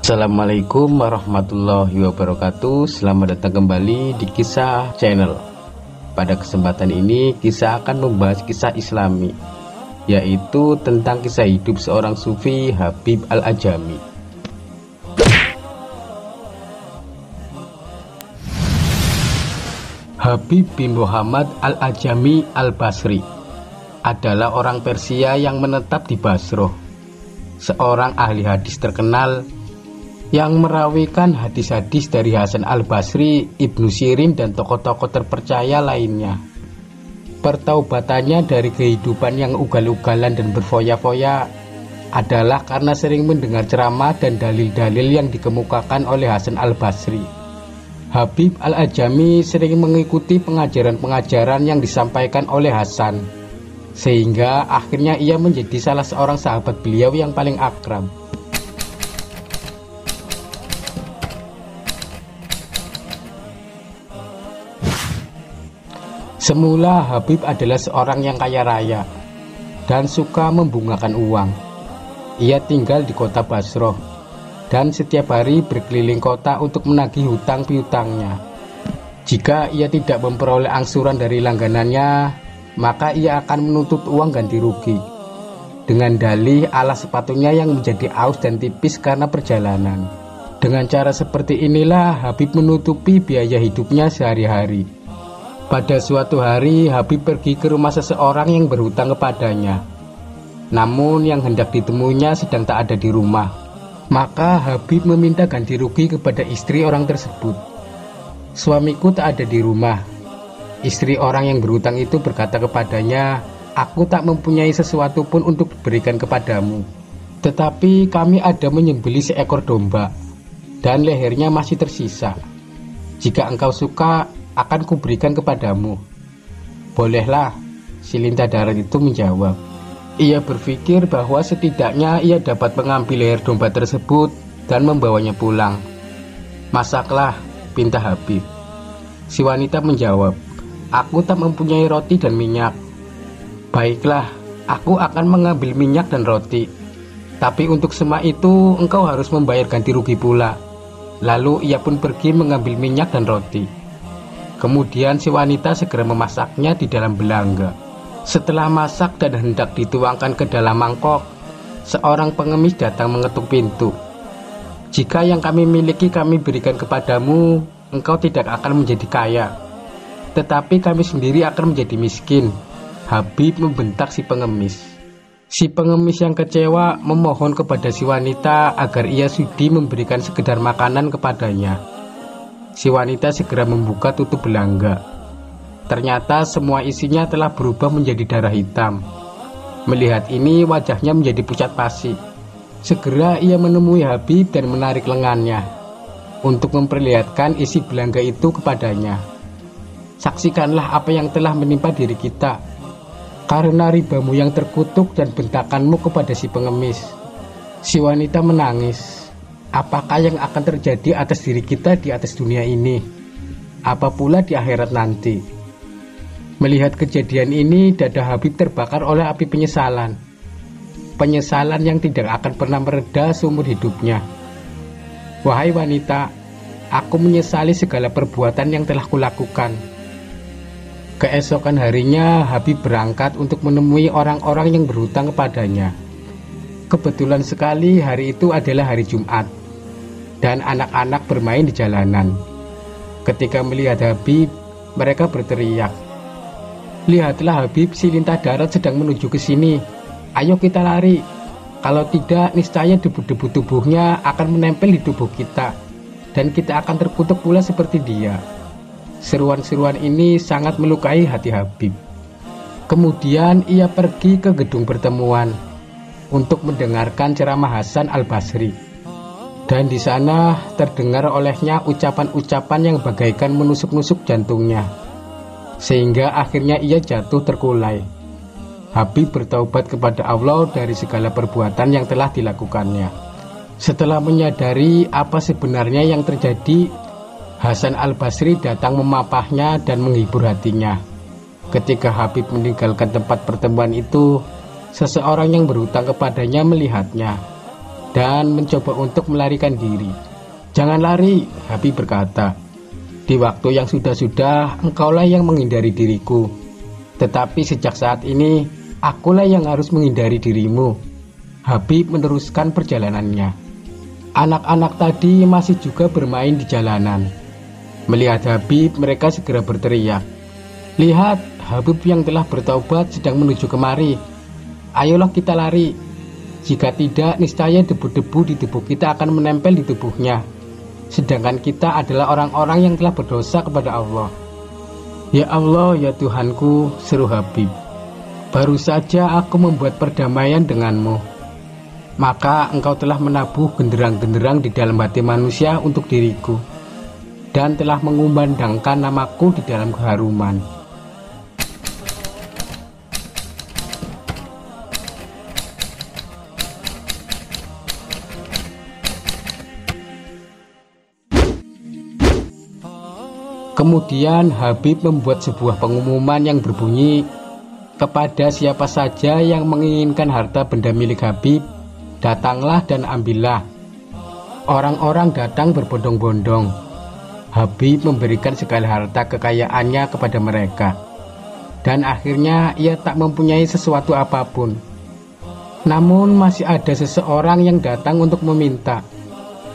Assalamualaikum warahmatullahi wabarakatuh. Selamat datang kembali di Kisah Channel. Pada kesempatan ini kisah akan membahas kisah islami, yaitu tentang kisah hidup seorang sufi Habib Al-Ajami. Habib bin Muhammad Al-Ajami Al-Basri adalah orang Persia yang menetap di Basroh, seorang ahli hadis terkenal yang merawikan hadis-hadis dari Hasan Al-Basri, Ibnu Sirin, dan tokoh-tokoh terpercaya lainnya. Pertaubatannya dari kehidupan yang ugal-ugalan dan berfoya-foya adalah karena sering mendengar ceramah dan dalil-dalil yang dikemukakan oleh Hasan Al-Basri. Habib Al-Ajami sering mengikuti pengajaran-pengajaran yang disampaikan oleh Hasan, sehingga akhirnya ia menjadi salah seorang sahabat beliau yang paling akrab. Semula Habib adalah seorang yang kaya raya dan suka membungakan uang. Ia tinggal di kota Basroh dan setiap hari berkeliling kota untuk menagih hutang piutangnya. Jika ia tidak memperoleh angsuran dari langganannya, maka ia akan menuntut uang ganti rugi dengan dalih alas sepatunya yang menjadi aus dan tipis karena perjalanan. Dengan cara seperti inilah Habib menutupi biaya hidupnya sehari-hari. Pada suatu hari Habib pergi ke rumah seseorang yang berhutang kepadanya. Namun yang hendak ditemuinya sedang tak ada di rumah. Maka Habib meminta ganti rugi kepada istri orang tersebut. "Suamiku tak ada di rumah." Istri orang yang berhutang itu berkata kepadanya, "Aku tak mempunyai sesuatu pun untuk diberikan kepadamu. Tetapi kami ada menyembelih seekor domba dan lehernya masih tersisa. Jika engkau suka, akan kuberikan kepadamu." "Bolehlah," si lintah darat itu menjawab. Ia berpikir bahwa setidaknya ia dapat mengambil leher domba tersebut dan membawanya pulang. "Masaklah," pinta Habib. Si wanita menjawab, "Aku tak mempunyai roti dan minyak." "Baiklah, aku akan mengambil minyak dan roti. Tapi untuk semua itu engkau harus membayar ganti rugi pula." Lalu ia pun pergi mengambil minyak dan roti. Kemudian si wanita segera memasaknya di dalam belanga. Setelah masak dan hendak dituangkan ke dalam mangkok, seorang pengemis datang mengetuk pintu. "Jika yang kami miliki kami berikan kepadamu, engkau tidak akan menjadi kaya. Tetapi kami sendiri akan menjadi miskin." Habib membentak si pengemis. Si pengemis yang kecewa memohon kepada si wanita agar ia sudi memberikan sekedar makanan kepadanya. Si wanita segera membuka tutup belanga. Ternyata semua isinya telah berubah menjadi darah hitam. Melihat ini wajahnya menjadi pucat pasi. Segera ia menemui Habib dan menarik lengannya untuk memperlihatkan isi belanga itu kepadanya. "Saksikanlah apa yang telah menimpa diri kita karena ribamu yang terkutuk dan bentakanmu kepada si pengemis." Si wanita menangis. Apakah yang akan terjadi atas diri kita di atas dunia ini? Apa pula di akhirat nanti? Melihat kejadian ini, dada Habib terbakar oleh api penyesalan. Penyesalan yang tidak akan pernah mereda seumur hidupnya. "Wahai wanita, aku menyesali segala perbuatan yang telah kulakukan." Keesokan harinya, Habib berangkat untuk menemui orang-orang yang berhutang kepadanya. Kebetulan sekali hari itu adalah hari Jumat dan anak-anak bermain di jalanan. Ketika melihat Habib, mereka berteriak, "Lihatlah Habib, si lintah darat sedang menuju ke sini. Ayo kita lari. Kalau tidak, niscaya debu-debu tubuhnya akan menempel di tubuh kita dan kita akan terkutuk pula seperti dia." Seruan-seruan ini sangat melukai hati Habib. Kemudian ia pergi ke gedung pertemuan untuk mendengarkan ceramah Hasan Al-Basri. Dan di sana terdengar olehnya ucapan-ucapan yang bagaikan menusuk-nusuk jantungnya, sehingga akhirnya ia jatuh terkulai. Habib bertaubat kepada Allah dari segala perbuatan yang telah dilakukannya. Setelah menyadari apa sebenarnya yang terjadi, Hasan Al-Basri datang memapahnya dan menghibur hatinya. Ketika Habib meninggalkan tempat pertemuan itu, seseorang yang berhutang kepadanya melihatnya. dan mencoba untuk melarikan diri. "Jangan lari," Habib berkata. "Di waktu yang sudah-sudah, engkaulah yang menghindari diriku. Tetapi sejak saat ini, akulah yang harus menghindari dirimu." Habib meneruskan perjalanannya. Anak-anak tadi masih juga bermain di jalanan. Melihat Habib, mereka segera berteriak, "Lihat, Habib yang telah bertaubat sedang menuju kemari. Ayolah kita lari. Jika tidak, niscaya debu-debu di tubuh kita akan menempel di tubuhnya. Sedangkan kita adalah orang-orang yang telah berdosa kepada Allah." "Ya Allah, ya Tuhanku," seru Habib, "baru saja aku membuat perdamaian denganmu. Maka engkau telah menabuh genderang-genderang di dalam hati manusia untuk diriku, dan telah mengumandangkan namaku di dalam keharuman." Kemudian Habib membuat sebuah pengumuman yang berbunyi, "Kepada siapa saja yang menginginkan harta benda milik Habib, datanglah dan ambillah." Orang-orang datang berbondong-bondong. Habib memberikan segala harta kekayaannya kepada mereka, dan akhirnya ia tak mempunyai sesuatu apapun. Namun masih ada seseorang yang datang untuk meminta.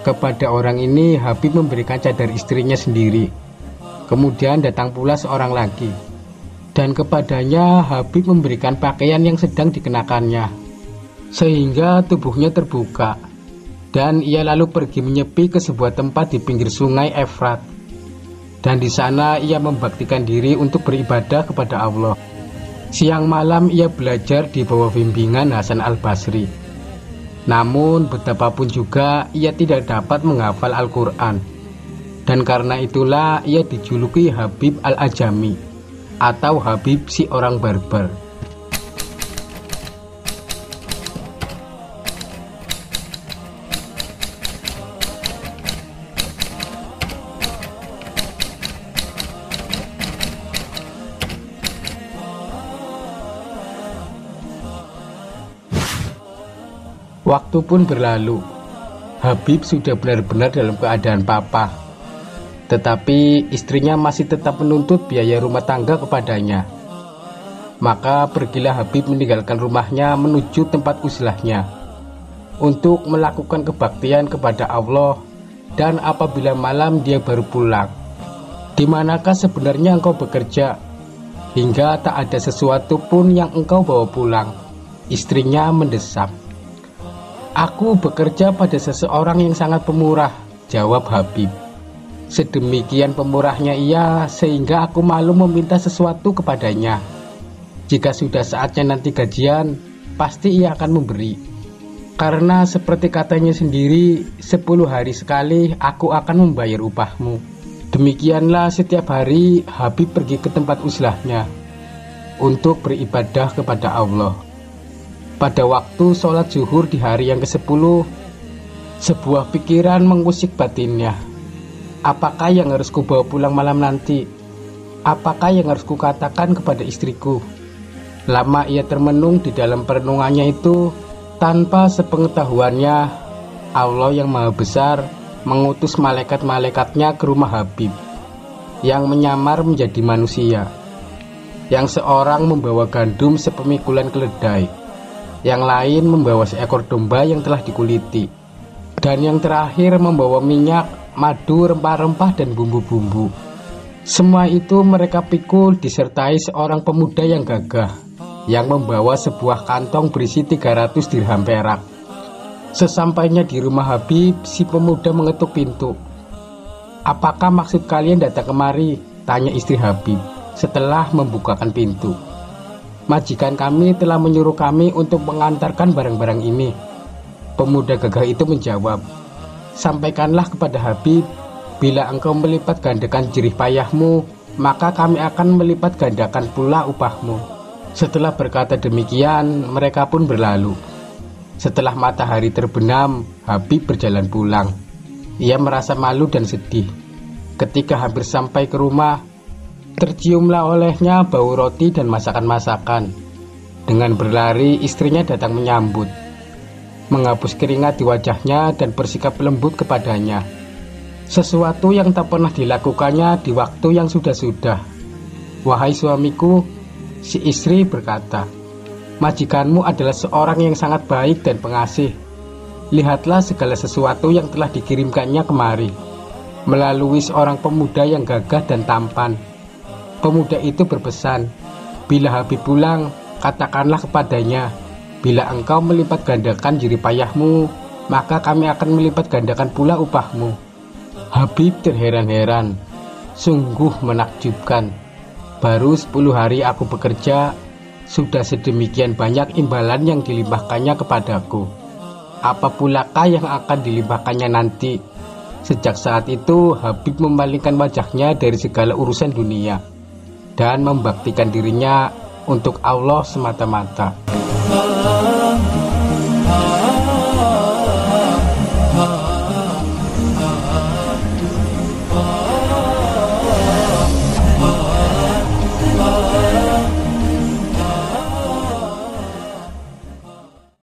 Kepada orang ini Habib memberikan cadar istrinya sendiri. Kemudian datang pula seorang lagi, dan kepadanya Habib memberikan pakaian yang sedang dikenakannya, sehingga tubuhnya terbuka, dan ia lalu pergi menyepi ke sebuah tempat di pinggir sungai Efrat, dan di sana ia membaktikan diri untuk beribadah kepada Allah. Siang malam ia belajar di bawah bimbingan Hasan al-Basri. Namun betapapun juga ia tidak dapat menghafal Al-Quran. Dan karena itulah ia dijuluki Habib al-Ajami, atau Habib si orang barbar. Waktu pun berlalu. Habib sudah benar-benar dalam keadaan papa. Tetapi istrinya masih tetap menuntut biaya rumah tangga kepadanya. Maka pergilah Habib meninggalkan rumahnya menuju tempat uslahnya untuk melakukan kebaktian kepada Allah. Dan apabila malam dia baru pulang. "Di manakah sebenarnya engkau bekerja, hingga tak ada sesuatu pun yang engkau bawa pulang?" istrinya mendesak. "Aku bekerja pada seseorang yang sangat pemurah," jawab Habib. Sedemikian pemurahnya ia sehingga aku malu meminta sesuatu kepadanya. Jika sudah saatnya nanti gajian, pasti ia akan memberi. Karena seperti katanya sendiri, 10 hari sekali aku akan membayar upahmu. Demikianlah setiap hari Habib pergi ke tempat uslahnya untuk beribadah kepada Allah. Pada waktu sholat zuhur di hari yang ke-10, sebuah pikiran mengusik batinnya. Apakah yang harus kubawa pulang malam nanti? Apakah yang harus kukatakan kepada istriku? Lama ia termenung di dalam perenungannya itu. Tanpa sepengetahuannya, Allah yang Maha Besar mengutus malaikat-malaikatnya ke rumah Habib yang menyamar menjadi manusia. Yang seorang membawa gandum sepemikulan keledai, yang lain membawa seekor domba yang telah dikuliti, dan yang terakhir membawa minyak, madu, rempah-rempah, dan bumbu-bumbu. Semua itu mereka pikul disertai seorang pemuda yang gagah yang membawa sebuah kantong berisi 300 dirham perak. Sesampainya di rumah Habib, si pemuda mengetuk pintu. "Apakah maksud kalian datang kemari?" tanya istri Habib setelah membukakan pintu. "Majikan kami telah menyuruh kami untuk mengantarkan barang-barang ini," pemuda gagah itu menjawab. "Sampaikanlah kepada Habib, bila engkau melipat gandakan jerih payahmu, maka kami akan melipat gandakan pula upahmu." Setelah berkata demikian, mereka pun berlalu. Setelah matahari terbenam, Habib berjalan pulang. Ia merasa malu dan sedih. Ketika hampir sampai ke rumah, terciumlah olehnya bau roti dan masakan-masakan. Dengan berlari, istrinya datang menyambut. menghapus keringat di wajahnya dan bersikap lembut kepadanya. Sesuatu yang tak pernah dilakukannya di waktu yang sudah-sudah. "Wahai suamiku," si istri berkata, "majikanmu adalah seorang yang sangat baik dan pengasih. Lihatlah segala sesuatu yang telah dikirimkannya kemari, melalui seorang pemuda yang gagah dan tampan." Pemuda itu berpesan, "Bila Habib pulang, katakanlah kepadanya, bila engkau melipat gandakan jeripayahmu, maka kami akan melipat gandakan pula upahmu." Habib terheran-heran, sungguh menakjubkan. Baru 10 hari aku bekerja, sudah sedemikian banyak imbalan yang dilimpahkannya kepadaku. Apa pulakah yang akan dilimpahkannya nanti? Sejak saat itu, Habib memalingkan wajahnya dari segala urusan dunia dan membaktikan dirinya untuk Allah semata-mata.